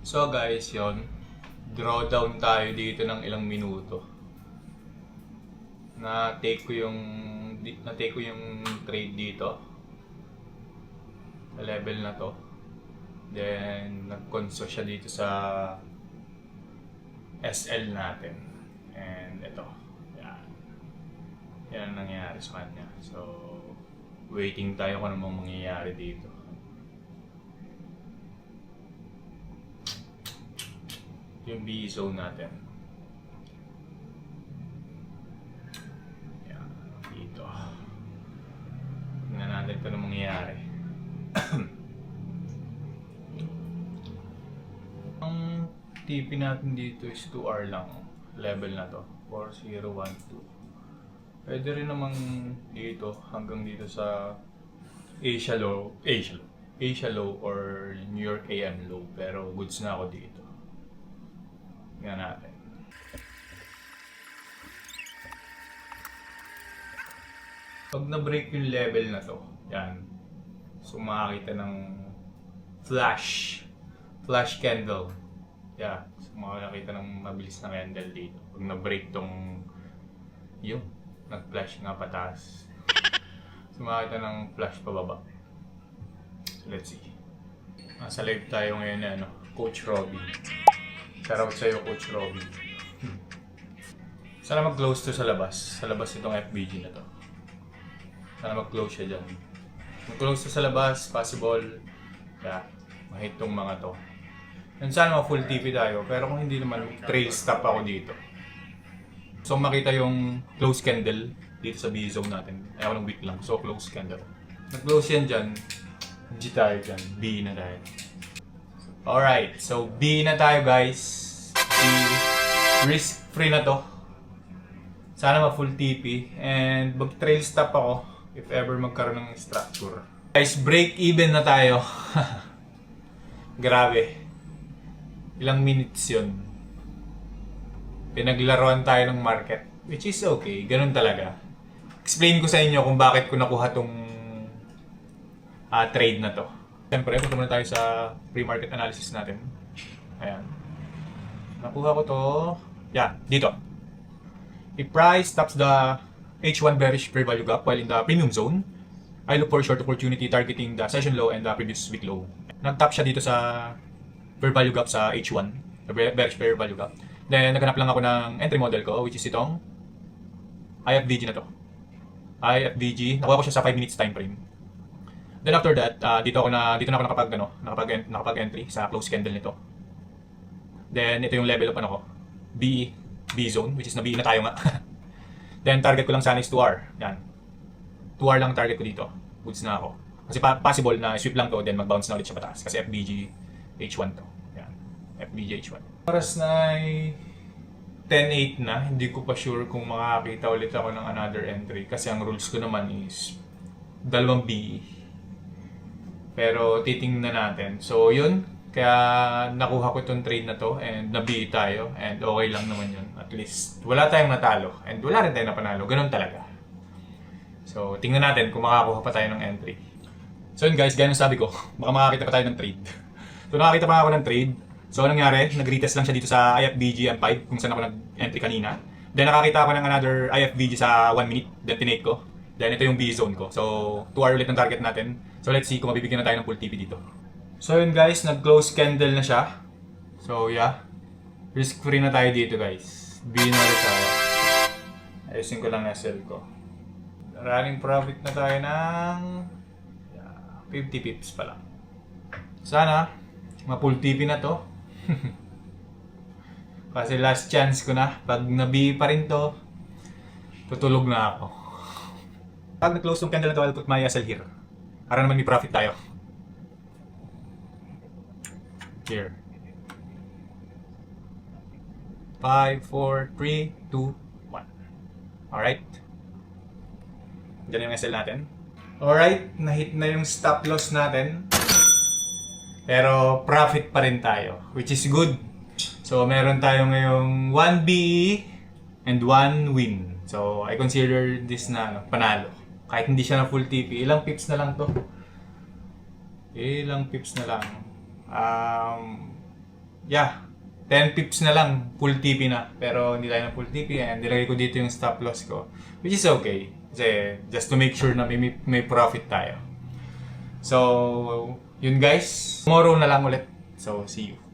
So guys, yon drawdown tayo dito ng ilang minuto. Na-take ko yung trade dito. Sa level na to. Then nag-conso siya dito sa SL natin. And ito. Yan. Yan ang nangyayari sa kanya. So waiting tayo kung ano mangyayari dito. Yung B zone natin. Yan, dito. Tingnan natin kung ano mangyayari. Ang TP natin dito is 2R lang. Level na to. 4012. Pwede rin namang dito hanggang dito sa Asia low or New York AM low. Pero goods na ako dito. Tingnan natin. Pag na-break yung level na to, yan. So makakita ng flash candle. Yeah, so makakita ng mabilis na candle dito. Pag na-break tong yun, nag-flash nga pataas. So makakita ng flash pababa. So let's see. Nasa live tayo ngayon na Coach Robby. Shoutout sa'yo, Coach Robby. Sana mag-close to sa labas. Sa labas itong FBG na to. Sana mag-close siya dyan. Mag-close to sa labas, possible. Kaya, mahit tong mga to. And sana ma-full TP tayo. Pero kung hindi naman, trail stop ako dito. So makita yung close candle dito sa B zone natin. Ayaw ng week lang. So close candle. Nag-close yan dyan. G tayo dyan. B na tayo. Alright, so B na tayo guys. B, risk free na to. Sana ma-full TP and mag-trail stop ako if ever magkaroon ng structure. Guys, break even na tayo. Grabe. Ilang minutes yun. Pinaglaruan tayo ng market, which is okay, ganun talaga. Explain ko sa inyo kung bakit ko nakuha tong trade na to. Siyempre, punta muna tayo sa pre-market analysis natin. Ayan. Nakuha ko to. Yan, dito. If price stops the H1 bearish fair value gap while in the premium zone, I look for short opportunity targeting the session low and the previous week low. Nag-top siya dito sa fair value gap sa H1, the bearish fair value gap. Then, naghanap lang ako ng entry model ko, which is itong IFVG na to. IFVG, nakuha ko siya sa 5 minutes time frame. Then after that, dito na ako nakapag-entry sa close candle nito. Then ito yung level up B zone, which is na B na tayo nga. Then target ko lang sana is 2R. Yan. 2R lang target ko dito. Goods na ako. Kasi possible na sweep lang to, then mag-bounce na ulit siya pataas. Kasi FBG H1 to. Yan. FBG H1. Oras na ay 10:08 na. Hindi ko pa sure kung makakita ulit ako ng another entry. Kasi ang rules ko naman is 2 B. Pero titingnan natin. So yun, kaya nakuha ko itong trade na to and nabi tayo and okay lang naman yun. At least wala tayong natalo and wala rin tayong napanalo. Ganun talaga. So tingnan natin kung makakuha pa tayo ng entry. So yun guys, gaya ng sabi ko, baka makakita pa tayo ng trade. So nakakita pa ako ng trade. So anong nangyari? Nag-retest lang siya dito sa IFBG M5 kung saan ako nag-entry kanina. Then nakakita ako ng another IFBG sa 1 minute. Then tinake ko. Then ito yung B zone ko. So 2R ulit ng target natin. So let's see kung mabibigyan na tayo ng full TP dito. So yun guys, nag-close candle na siya. So yeah, risk free na tayo dito guys. B na ulit tayo. Ayusin ko lang na sell ko. Running profit na tayo ng 50 pips pa lang. Sana ma-full TP na to. Kasi last chance ko na. Pag na-B pa rin to, tutulog na ako. Pag nag-close tong candle na to, I'll put my SL here. Para naman may profit tayo. Here. 5, 4, 3, 2, 1. Alright. Diyan yung SL natin. Alright, na-hit na yung stop loss natin. Pero profit pa rin tayo, which is good. So meron tayo ngayong 1 BE and 1 win. So I consider this na panalo. Kahit hindi siya na full TP, ilang pips na lang to. Ilang pips na lang. yeah, 10 pips na lang, full TP na. Pero hindi tayo ng full TP and nilagay ko dito yung stop loss ko. Which is okay. Kasi just to make sure na may profit tayo. So, yun guys. Tomorrow na lang ulit. So, see you.